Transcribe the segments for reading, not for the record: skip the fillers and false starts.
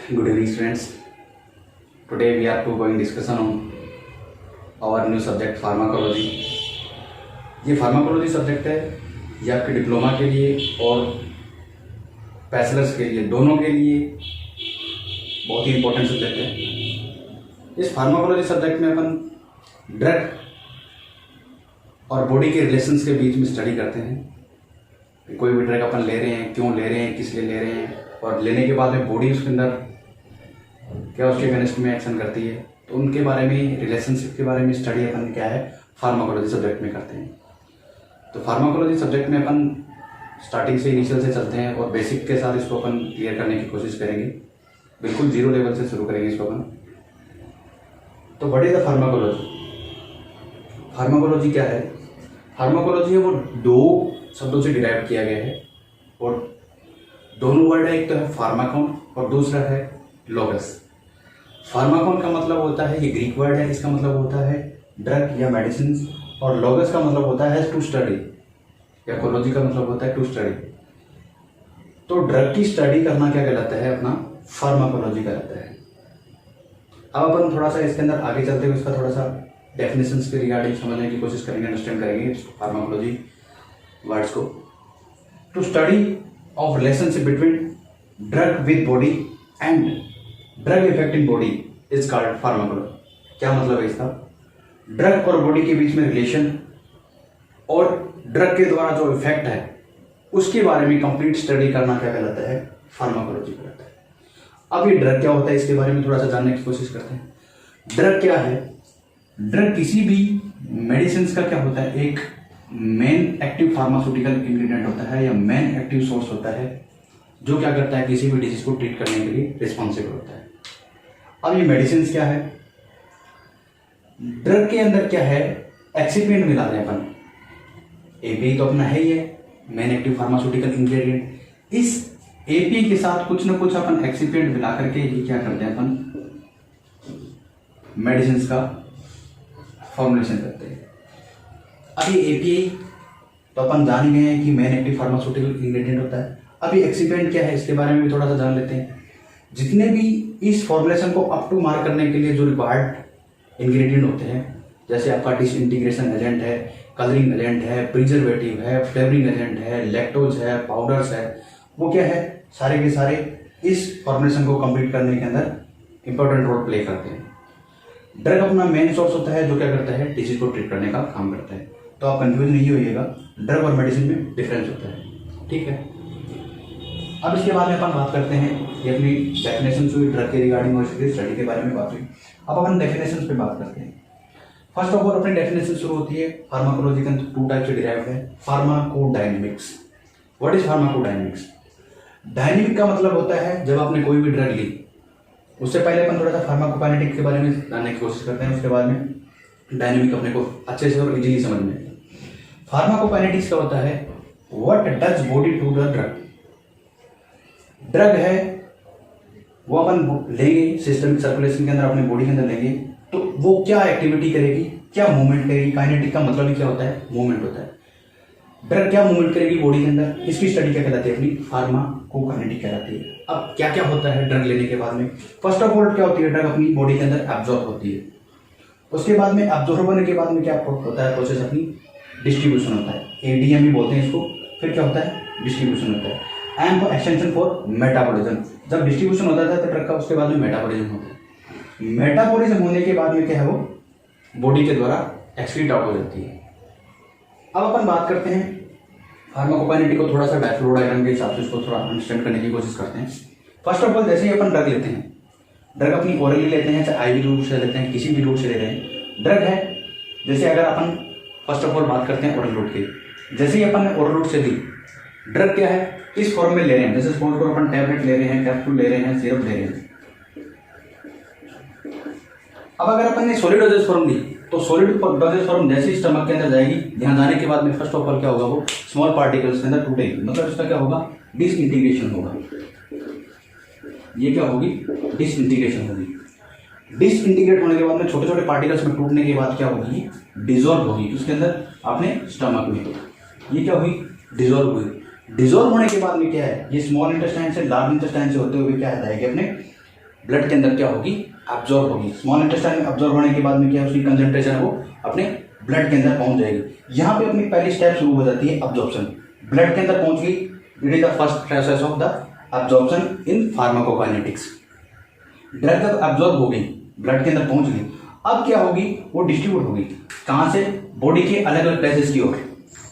Good evening, students. Today we are going discussion on our new subject pharmacology. ये pharmacology subject है, ये आपके diploma के लिए और बैचलर्स के लिए, दोनों के लिए बहुत ही इम्पोर्टेंट सब्जेक्ट है। इस फार्माकोलॉजी सब्जेक्ट में अपन ड्रग और बॉडी के रिलेशंस के बीच में स्टडी करते हैं। कोई भी ड्रग अपन ले रहे हैं, क्यों ले रहे हैं, किस लिए ले रहे हैं, और लेने के बाद में बॉडी उसके अंदर क्या उसके अगेंस्ट में एक्शन करती है, तो उनके बारे में, रिलेशनशिप के बारे में स्टडी अपन क्या है फार्माकोलॉजी सब्जेक्ट में करते हैं। तो फार्माकोलॉजी सब्जेक्ट में अपन स्टार्टिंग से, इनिशियल से चलते हैं और बेसिक के साथ इसको अपन क्लियर करने की कोशिश करेंगे। बिल्कुल जीरो लेवल से शुरू करेंगे इसको अपन। तो what is the pharmacology? Pharmacology क्या है? फार्माकोलॉजी है वो दो शब्दों से डिराइव किया गया है और दोनों वर्ड है, एक तो है फार्माकोन और दूसरा है लोगस। फार्माकोन का मतलब होता है, ये ग्रीक वर्ड है, इसका मतलब होता है ड्रग या मेडिसिन, और लोगस का मतलब होता है टू स्टडी, या कोलॉजी का मतलब होता है टू स्टडी। तो ड्रग की स्टडी करना क्या कहलाता है? अपना फार्माकोलॉजी कहलाता है। अब अपन थोड़ा सा इसके अंदर आगे चलते हुए इसका थोड़ा सा डेफिनेशंस के रिगार्डिंग समझने की कोशिश करेंगे, अंडरस्टैंड करेंगे फार्माकोलॉजी वर्ड्स को। To study of relationship between drug with body and drug effect in body is called pharmacology. क्या मतलब है इसका? ड्रग और बॉडी के बीच में रिलेशन और ड्रग के द्वारा जो इफेक्ट है उसके बारे में कंप्लीट स्टडी करना क्या कहलाता है? फार्माकोलॉजी कहलाता है। अब ये ड्रग क्या होता है इसके बारे में थोड़ा सा जानने की कोशिश करते हैं। ड्रग क्या है? ड्रग किसी भी मेडिसिन का क्या होता है? एक मेन एक्टिव फार्मास्यूटिकल इंग्रेडिएंट होता है या मेन एक्टिव सोर्स होता है जो क्या करता है, किसी भी डिजीज को ट्रीट करने के लिए रिस्पॉन्सिबल होता है। अब ये मेडिसिन क्या है? ड्रग के अंदर क्या है? एक्सिपिएंट मिला रहे हैं अपन। एपीआई तो अपना है ही है, मेन एक्टिव फार्मास्यूटिकल इंग्रेडिएंट। इस एपीआई के साथ कुछ ना कुछ अपन एक्सिपिएंट मिला करके ये क्या करते हैं, अपन मेडिसिन का फॉर्मुलेशन करते हैं। अब ये एपीआई तो अपन जान ही गए हैं कि मेन एक्टिव फार्मास्यूटिकल इंग्रेडिएंट होता है। अब ये एक्सिपिएंट क्या है इसके बारे में भी थोड़ा सा जान लेते हैं। जितने भी इस फॉर्मुलेशन को अप टू मार्क करने के लिए जो रिक्वायर्ड इंग्रेडिएंट होते हैं, जैसे आपका डिसइंटीग्रेशन एजेंट है, कलरिंग एजेंट है, प्रिजर्वेटिव है, फ्लेवरिंग एजेंट है, लैक्टोज है, पाउडर्स है, वो क्या है, सारे के सारे इस फॉर्मुलेशन को कंप्लीट करने के अंदर इंपॉर्टेंट रोल प्ले करते हैं। ड्रग अपना मेन सोर्स होता है जो क्या करता है, डिजीज को ट्रीट करने का काम करता है। तो आप कंफ्यूज नहीं होइएगा, ड्रग और मेडिसिन में डिफरेंस होता है, ठीक है। अब इसके बाद में अपन बात करते हैं, ये अपनी डेफिनेशन हुई ड्रग के रिगार्डिंग और इसके स्टडी के बारे में बात हुई। अब अपन डेफिनेशन पे बात करते हैं। फर्स्ट ऑफ ऑल अपनी डेफिनेशन शुरू होती है, फार्माकोलॉजी का टू टाइप से डिराइव है। Pharmacodynamics. What is pharmacodynamics? Dynamic का मतलब होता है जब आपने कोई भी ड्रग ली, उससे पहले अपन थोड़ा सा फार्माकोकाइनेटिक्स के बारे में जानने की कोशिश करते हैं, उसके बाद में डायनेमिक अपने को अच्छे से और इजीली समझ में। फार्माकोकाइनेटिक्स का होता है what does body to the drug. Drug है वो अपन लेंगे सिस्टम सर्कुलेशन के अंदर, अपने बॉडी के अंदर लेंगे, तो वो क्या एक्टिविटी करेगी, क्या मूवमेंट करेगी। काइनेटिक का मतलब ही क्या होता है? मूवमेंट होता है। ड्रग क्या मूवमेंट करेगी बॉडी के अंदर, इसकी स्टडी क्या कहलाती है? अपनी फार्माकोकाइनेटिक कहलाती है। अब क्या क्या होता है ड्रग लेने के बाद में? फर्स्ट ऑफ ऑल क्या होती है, ड्रग अपनी बॉडी के अंदर एब्जॉर्ब होती है। उसके बाद में एब्जॉर्ब होने के बाद में क्या होता है प्रोसेस, अपनी डिस्ट्रीब्यूशन होता है, एडीएम भी बोलते हैं इसको। फिर क्या होता है? डिस्ट्रीब्यूशन होता है। And for extension for metabolism. जब डिस्ट्रीब्यूशन होता है तो ड्रग का उसके बाद में मेटाबॉलिज्म होता है। मेटाबॉलिज्म होने के बाद में क्या है, वो बॉडी के द्वारा एक्सक्रीट आउट हो जाती है। अब अपन बात करते हैं फार्माकोकाइनेटिक को थोड़ा सा फ्लो डायग्राम के हिसाब से इसको थोड़ा अंडरस्टैंड करने की कोशिश करते हैं। फर्स्ट ऑफ ऑल जैसे ही अपन ड्रग लेते हैं, ड्रग अपनी ओरली लेते हैं, चाहे आईवी रूट से लेते हैं, किसी भी रूट से ले रहे हैं, ड्रग है। जैसे अगर अपन फर्स्ट ऑफ ऑल बात करते हैं ओरल रूट की, जैसे ही अपन ने ओरल रूट से ली, ड्रग क्या है, इस फॉर्म में ले रहे हैं। जैसे सपोज करो अपन टैबलेट ले रहे हैं, कैप्सूल ले रहे हैं, सिरप ले रहे हैं। अब अगर अपन ने सॉलिड डोजेज फॉर्म ली, तो सॉलिड डोजेज फॉर्म जैसे ही स्टमक के अंदर जाएगी, यहाँ जाने के बाद में फर्स्ट ऑफ ऑल क्या होगा, वो स्मॉल पार्टिकल्स के अंदर टूटेगी, मतलब इसका क्या होगा, डिसइंटीग्रेशन होगा। ये क्या होगी, डिसइंटीग्रेशन होगी। डिसइंटीग्रेट होने के बाद में छोटे छोटे पार्टिकल्स में टूटने के बाद क्या होगी, डिजोल्व होगी उसके अंदर अपने स्टमक में। ये क्या हुई, डिजोल्व हुई। डिजोल्व होने के बाद में क्या है, ये स्मॉल इंटेस्टाइन से लार्ज इंटेस्टाइन से होते हुए क्या जाएगी अपने ब्लड के अंदर क्या होगी, एब्जॉर्ब होगी। स्मॉल इंटेस्टाइन में एब्जॉर्ब होने के बाद में क्या है, उसकी कंसंट्रेशन है वो अपने ब्लड के अंदर पहुंच जाएगी। यहाँ पे अपनी पहली स्टेप शुरू हो जाती है एब्जॉर्प्शन। ब्लड के अंदर पहुंच गई, it is the first process of the absorption in pharmacokinetics. Drug जब एब्जॉर्ब हो गई, ब्लड के अंदर पहुंच गई, अब क्या होगी, वो डिस्ट्रीब्यूट होगी। कहाँ से, बॉडी के अलग अलग प्लेसेस की ओर,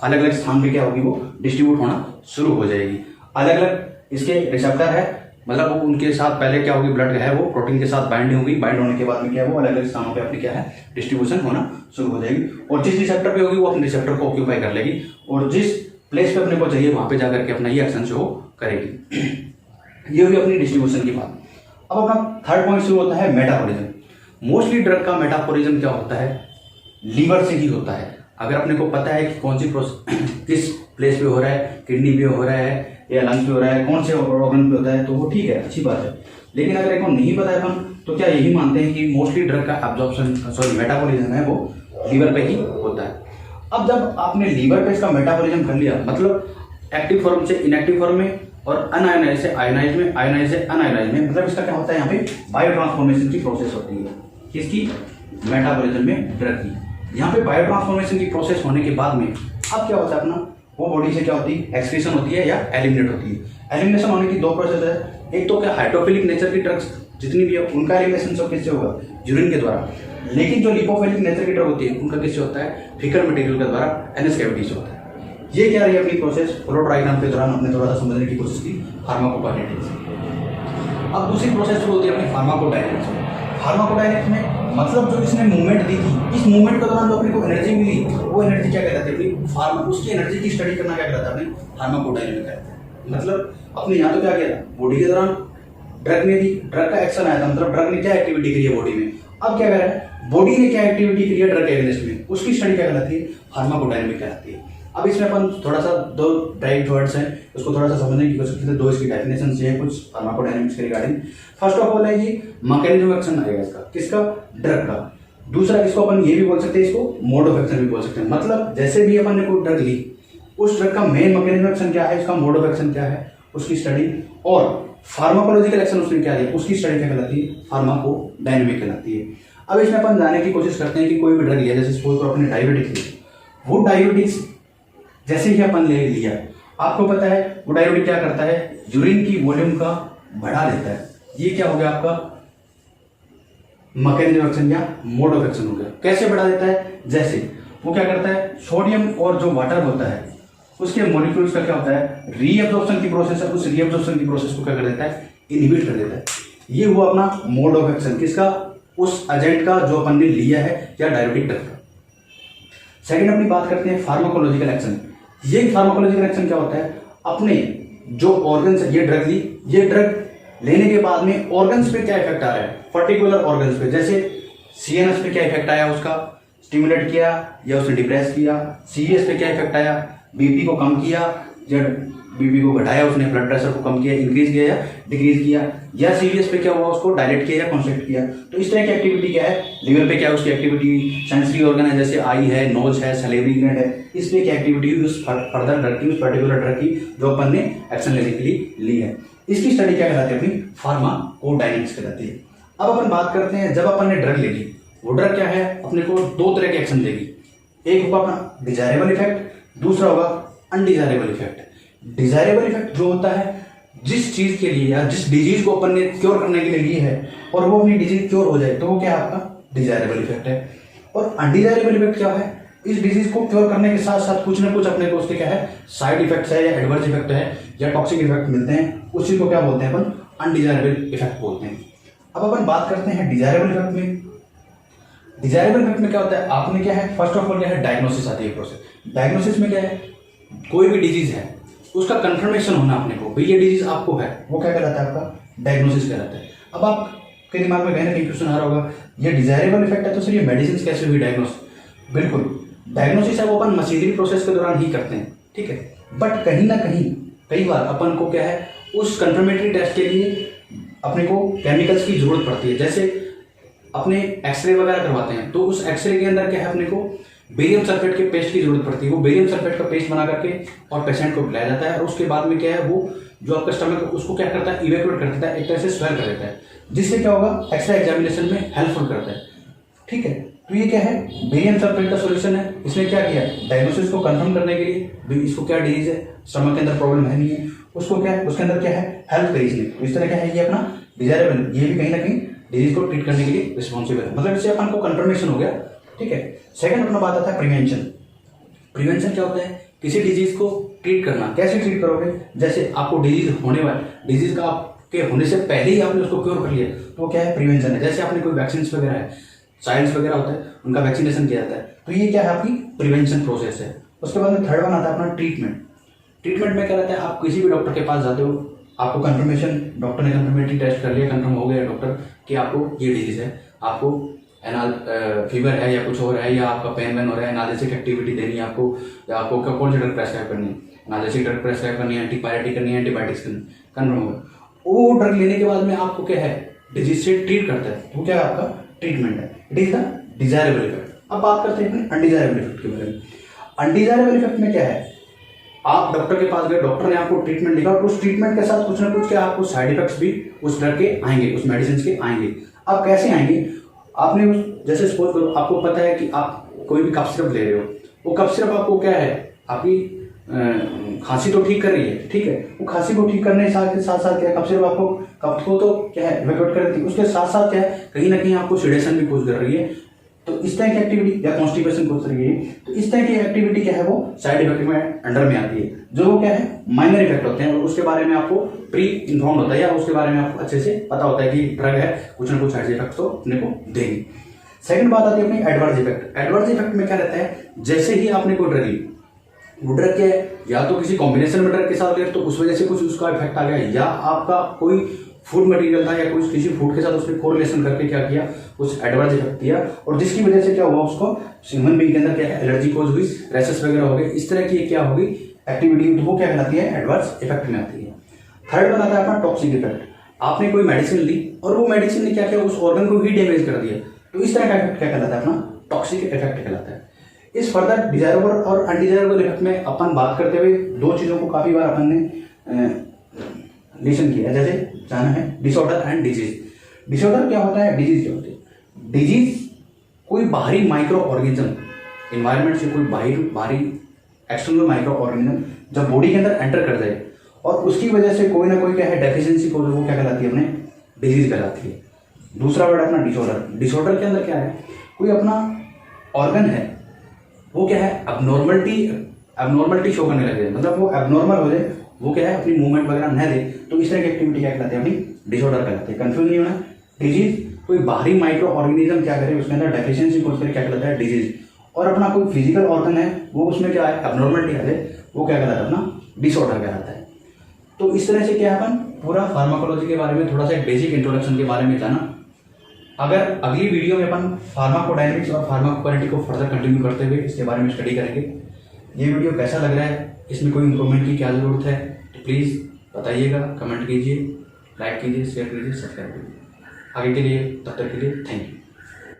अलग अलग स्थान पे क्या होगी, वो डिस्ट्रीब्यूट होना शुरू हो जाएगी। अलग अलग इसके रिसेप्टर है, मतलब वो उनके साथ पहले क्या होगी, ब्लड है वो प्रोटीन के साथ बाइंड होगी, बाइंड होने के बाद में क्या है, वो अलग अलग स्थानों पे अपनी क्या है, डिस्ट्रीब्यूशन होना शुरू हो जाएगी। और जिस रिसेप्टर पे होगी वो अपने रिसेप्टर को ऑक्यूपाई कर लेगी, और जिस प्लेस पे अपने को चाहिए वहां पे जाकर के अपना ये एक्शन शो करेगी। ये हुई अपनी डिस्ट्रीब्यूशन की बात। अब अपना थर्ड पॉइंट शुरू होता है मेटाबॉलिज्म। मोस्टली ड्रग का मेटाबॉलिज्म क्या होता है, लीवर से ही होता है। अगर अपने को पता है कि कौन सी किस प्लेस पे हो रहा है, किडनी पे हो रहा है या लंग्स पे हो रहा है, कौन से ऑर्गन पे होता है, तो वो ठीक है, अच्छी बात है। लेकिन अगर एक नहीं पता है अपन, तो क्या यही मानते हैं कि मोस्टली ड्रग का एब्जॉर्प्शन मेटाबॉलिज्म है वो लीवर पे ही होता है। अब जब आपने लीवर पे इसका मेटाबॉलिज्म कर लिया, मतलब एक्टिव फॉर्म से इनएक्टिव फॉर्म में और अनआयनाइज से आयनाइज में, आयनाइज से अनआयनाइज में, मतलब इसका क्या होता है, यहाँ पे बायो ट्रांसफॉर्मेशन की प्रोसेस होती है। किसकी, मेटाबॉलिज्म में ड्रग की। यहाँ पे बायो ट्रांसफॉर्मेशन की प्रोसेस होने के बाद में अब क्या होता है अपना, वो बॉडी से क्या होती है, एक्सक्रीशन होती है या एलिमिनेट होती है। एलिमिनेशन होने की दो प्रोसेस है। एक तो क्या हाइड्रोफिलिक नेचर की ड्रग्स जितनी भी है उनका एलिमिनेशन सब किससे होगा, यूरिन के द्वारा। लेकिन जो लिपोफिलिक नेचर की ड्रग होती है उनका किससे होता है, फीकल मटेरियल के द्वारा, एनएस कैविटी से होता है। ये क्या रही अपनी प्रोसेस, फ्लो डायग्राम के दौरान हमने थोड़ा सा समझने की कोशिश की फार्माकोकाइनेटिक्स। अब दूसरी प्रोसेस शुरू होती है अपनी फार्माकोडायनेमिक्स में। फार्माकोडायनेमिक्स में मतलब जो इसने मूवमेंट दी थी, इस मूवमेंट के दौरान जो अपने को एनर्जी मिली, वो एनर्जी क्या कहलाती है अपनी उसकी एनर्जी की स्टडी करना क्या कहलाता है अपने फार्माकोडायनेमिक कहते हैं। मतलब अपने यहाँ तो क्या किया, बॉडी के दौरान ड्रग ने दी, ड्रग का एक्शन आया था, मतलब ड्रग ने क्या एक्टिविटी करी है बॉडी में। अब क्या कर रहा है, बॉडी ने क्या एक्टिविटी करी है ड्रग के अगेंस्ट में, उसकी स्टडी क्या कहलाती है, फार्माकोडायनेमिक कहलाती है। अब इसमें अपन थोड़ा सा दो टाइप वर्ड्स हैं, उसको थोड़ा सा समझने की कोशिश करते हैं। दो इसकी डेफिनेशन है कुछ फार्माकोडायनेमिक्स के रिगार्डिंग। फर्स्ट ऑफ ऑल है ये मैकेनिज्म ऑफ एक्शन आएगा इसका, किसका, ड्रग का। दूसरा इसको अपन ये भी बोल सकते हैं, इसको मोड ऑफ एक्शन भी बोल सकते हैं। मतलब जैसे भी अपन ने कोई ड्रग ली, उस ड्रग का मेन मैकेनिज्म ऑफ एक्शन क्या है, इसका मोड ऑफ एक्शन क्या है, उसकी स्टडी, और फार्माकोलॉजिकल एक्शन उसने क्या लिया, उसकी स्टडी क्या कहलाती है, फार्माकोडायनेमिक कहलाती है। अब इसमें अपन जानने की कोशिश करते हैं कि कोई भी ड्रग लिया, जैसे सपोज करो अपने डायबिटिक्स ली, वो डायबिटिक्स जैसे ही अपन ले लिया, आपको पता है वो डायबिटिक क्या करता है, यूरिन की वॉल्यूम का बढ़ा देता है। ये क्या हो गया आपका मैकेनिज्म ऑफ एक्शन या मोड ऑफ एक्शन हो गया। कैसे बढ़ा देता है, जैसे वो क्या करता है, सोडियम और जो वाटर होता है उसके मॉलिक्यूल्स का क्या होता है, रीअब्जॉर्प्शन की प्रोसेस है, उस रीअब्जॉर्प्शन की प्रोसेस को क्या कर देता है, इनहिबिट कर देता है। ये हुआ अपना मोड ऑफ एक्शन, किसका, उस एजेंट का जो अपन ने लिया है या डायबिटिक ड्रग का। सेकंड अपनी बात करते हैं फार्माकोलॉजिकल एक्शन। ये फार्माकोलॉजिकल एक्शन क्या होता है, अपने जो ऑर्गन्स है, ये ड्रग ली, ये ड्रग लेने के बाद में ऑर्गन्स पे क्या इफेक्ट आ रहा है, पर्टिकुलर ऑर्गन्स पे, जैसे सीएनएस पे क्या इफेक्ट आया, उसका स्टिमुलेट किया या उसने डिप्रेस किया। सीएस पे क्या इफेक्ट आया, बीपी को कम किया या बीपी को घटाया, उसने ब्लड प्रेशर को कम किया, इंक्रीज किया या डिक्रीज किया, या सीवीएस पे क्या हुआ, उसको डायलेट किया या कॉन्स्ट्रिक्ट किया। तो इस तरह की एक्टिविटी क्या है, लिवर पे क्या उसकी एक्टिविटी, सेंसरी ऑर्गन है जैसे आई है, नोज है, सलेवरी ग्लैंड है, इस पे क्या एक्टिविटी हुई उस फर्दर ड्रग की, उस पर्टिकुलर ड्रग की जो अपन ने एक्शन लेने के लिए ली है। इसकी स्टडी क्या कहलाती है, अपनी फार्माकोडायनेमिक्स कहलाती है। अब अपन बात करते हैं, जब अपन ने ड्रग ले ली, वो ड्रग क्या है, अपने को दो तरह के एक्शन देगी। एक होगा अपना डिजायरेबल इफेक्ट, दूसरा होगा अनडिजायरेबल इफेक्ट। डिजायरेबल इफेक्ट जो होता है, जिस चीज के लिए या जिस डिजीज को अपन ने क्योर करने के लिए ली है और वो अपनी डिजीज क्योर हो जाए, तो वो क्या है, आपका डिजायरेबल इफेक्ट है। और अनडिजायरेबल इफेक्ट क्या है, इस डिजीज को क्योर करने के साथ साथ कुछ ना कुछ अपने को उसके क्या है, साइड इफेक्ट्स है या एडवर्स इफेक्ट है या टॉक्सिक इफेक्ट मिलते हैं, उसी को क्या बोलते हैं अपन, अनडिजायरेबल इफेक्ट बोलते हैं। अब अपन बात करते हैं डिजायरेबल इफेक्ट में। डिजायरेबल इफेक्ट में क्या होता है, आपने क्या है, फर्स्ट ऑफ ऑल क्या है, डायग्नोसिस आती है प्रोसेस। डायग्नोसिस में क्या है, कोई भी डिजीज है उसका कंफर्मेशन होना अपने को, भाई ये डिजीज आपको है, वो क्या कहलाता है, आपका डायग्नोसिस कहलाता है। अब आपके दिमाग में कहीं ना कहीं क्वेश्चन आ रहा होगा, ये डिजायरेबल इफेक्ट है तो सर ये मेडिसिन कैसे हुई डायग्नोसिस। बिल्कुल, डायग्नोसिस है वो अपन मशीनरी प्रोसेस के दौरान ही करते हैं, ठीक है। बट कहीं ना कहीं कई बार अपन को क्या है, उस कंफर्मेटरी टेस्ट के लिए अपने को केमिकल्स की जरूरत पड़ती है। जैसे अपने एक्सरे वगैरह करवाते हैं तो उस एक्सरे के अंदर क्या है, अपने को बेरियम सल्फेट के पेस्ट की जरूरत पड़ती है। वो बेरियम सल्फेट का पेस्ट बना करके और पेशेंट को पिलाया जाता है, और उसके बाद में क्या है, वो जो आपका स्टमक है उसको क्या करता है, इवेक्यूएट कर देता है, एक तरह से स्वेल कर देता है, जिससे क्या होगा, एक्सरे एग्जामिनेशन में हेल्पफुल करता है। ठीक है, तो ये क्या है, बेरियम सल्फेट का सॉल्यूशन है। इसने क्या किया, डायग्नोसिस को कंफर्म करने के लिए भी इसको क्या डिजीज है, स्टमक के अंदर प्रॉब्लम है नहीं है, उसको क्या है, उसके अंदर क्या है, हेल्प करी इसने। तो इस तरह क्या है, ये अपना डिजायरेबल, ये भी कहीं ना कहीं डिजीज को ट्रीट करने के लिए रिस्पॉन्सिबल है, मतलब इससे अपन को कंफर्मेशन हो गया। ठीक है, सेकंड अपना बात आता है प्रिवेंशन। प्रिवेंशन क्या होता है, किसी डिजीज को ट्रीट करना। कैसे ट्रीट करोगे, जैसे आपको डिजीज होने वाले, डिजीज का आपके होने से पहले ही आपने उसको क्योर कर लिया, तो वो क्या है, प्रिवेंशन है। जैसे आपने कोई वैक्सीन वगैरह है, चाइल्ड्स वगैरह होता है, उनका वैक्सीनेशन किया जाता है, तो ये क्या है, आपकी प्रिवेंशन प्रोसेस है। उसके बाद में थर्ड वन आता है अपना ट्रीटमेंट। ट्रीटमेंट में क्या रहता है, आप किसी भी डॉक्टर के पास जाते हो, आपको कंफर्मेशन, डॉक्टर ने कंफर्मेटरी टेस्ट कर लिया, कंफर्म हो गया डॉक्टर कि आपको ये डिजीज है, आपको एनाल फीवर है या कुछ और है, या आपका पेन वेन हो रहा है, एनालिसिक एक्टिविटी देनी है आपको, या आपको कौन सी ड्रग प्रेस्क्राइब करनी है, एनालिसिक ड्रग प्रेस्क्राइब करनी है, एंटीपायरेटिक करनी है, एंटीबायोटिक्स करनी है, कंफर्म हो गया। वो ड्रग लेने के बाद में आपको क्या है, डिजीज से ट्रीट करता है, वो क्या है, आपका ट्रीटमेंट है। It is the desirable effect. अब बात करते हैं अपने अनडिजायरेबल इफेक्ट के बारे में। अनडिजायरेबल इफेक्ट में क्या है, आप डॉक्टर के पास गए, डॉक्टर ने आपको ट्रीटमेंट लिखा, और उस ट्रीटमेंट के साथ कुछ ना कुछ क्या आपको साइड इफेक्ट्स भी उस ड्रग के आएंगे, उस मेडिसिन के आएंगे। अब कैसे आएंगे, आपने उस, जैसे सपोज करो आपको पता है कि आप कोई भी कफ सिरप ले रहे हो, वो कफ सिरप आपको क्या है, आपकी खांसी तो ठीक कर रही है, ठीक है, वो खांसी को ठीक करने के साथ साथ क्या, कफ सिरप आपको कफ को तो क्या है, इवेक्यूएट कर देती है, उसके साथ साथ क्या है, कहीं ना कहीं आपको सिडेशन भी कोज कर रही है। तो इस तरह की एक्टिविटी, या कॉन्स्टिपेशन कोज कर रही है, तो इस तरह की एक्टिविटी क्या है, वो साइड इफेक्ट में अंडर में आती है, जो क्या है, माइनर इफेक्ट होते हैं, और उसके बारे में आपको प्री इन्फॉर्म होता है, या उसके बारे में आपको अच्छे से पता होता है कि ड्रग है, कुछ ना कुछ साइड इफेक्ट तो अपने को देगी। सेकंड बात आती है अपनी एडवर्स इफेक्ट। एडवर्स इफेक्ट में क्या रहता है, जैसे ही आपने कोई ड्रग ली, वो ड्रग क्या है, या तो किसी कॉम्बिनेशन में ड्रग के साथ लिया तो उस वजह से कुछ उसका इफेक्ट आ गया, या आपका कोई फूड मटेरियल था या कोई किसी फूड के साथ उसने कोरिलेशन करके क्या किया, कुछ एडवर्स इफेक्ट दिया, और जिसकी वजह से क्या हुआ, उसको ह्यूमन बीइंग के अंदर क्या है, एलर्जी कोज हुई, रैशेस वगैरह हो गए, इस तरह की क्या होगी एक्टिविटी, तो वो क्या कहलाती है, एडवर्स इफेक्ट में आती है। थर्ड वन आता है अपना टॉक्सिक इफेक्ट। आपने कोई मेडिसिन ली और वो मेडिसिन ने क्या किया, उस ऑर्गन को ही डैमेज कर दिया, तो इस तरह का इफेक्ट क्या कहलाता है, अपना टॉक्सिक इफेक्ट कहलाता है। इस फर्दर डिजायरेबल और अनडिजायरेबल इफेक्ट में अपन बात करते हुए दो चीजों को काफी बार अपन ने रिलेशन किया, जैसे जाना है डिसऑर्डर एंड डिजीज। डिसऑर्डर क्या होता है, डिजीज क्या होती है। डिजीज कोई बाहरी माइक्रो ऑर्गेनिज्म, इन्वायरमेंट से कोई बाहरी एक्सटर्नल माइक्रो ऑर्गेनिज्म जब बॉडी के अंदर एंटर कर जाए और उसकी वजह से कोई ना कोई क्या है डेफिशिएंसी को, वो क्या कहलाती है, अपने डिजीज कहलाती है। दूसरा वर्ड अपना डिसऑर्डर। डिसऑर्डर के अंदर क्या है, कोई अपना ऑर्गन है, वो क्या है, एबनॉर्मलिटी शो करने लगे, मतलब वो एबनॉर्मल हो जाए, वो क्या है, अपनी मूवमेंट वगैरह न दे, तो इस तरह की एक्टिविटी क्या कहलाती है, अपनी डिसऑर्डर कहलाती है। कंफ्यूज नहीं होना, डिजीज कोई बाहरी माइक्रो ऑर्गेनिज्म क्या करे, उसके अंदर डेफिशिएंसी को क्या कहलाता है, डिजीज। और अपना कोई फिजिकल ऑर्गन है, वो उसमें क्या है, एबनॉर्मलिटी आ जाए, वो क्या कहलाता है, अपना डिसऑर्डर कहलाता है। तो इस तरह से क्या है, अपन पूरा फार्माकोलॉजी के बारे में थोड़ा सा एक बेसिक इंट्रोडक्शन के बारे में जाना। अगर अगली वीडियो में अपन फार्माकोडायनेमिक्स और फार्माकोकाइनेटिक्स को फर्दर कंटिन्यू करते हुए इसके बारे में स्टडी करेंगे। ये वीडियो कैसा लग रहा है, इसमें कोई इंप्रूवमेंट की क्या जरूरत है, तो प्लीज़ बताइएगा, कमेंट कीजिए, लाइक कीजिए, शेयर कीजिए, सब्सक्राइब कीजिए। आगे के लिए, तब तक के लिए थैंक यू।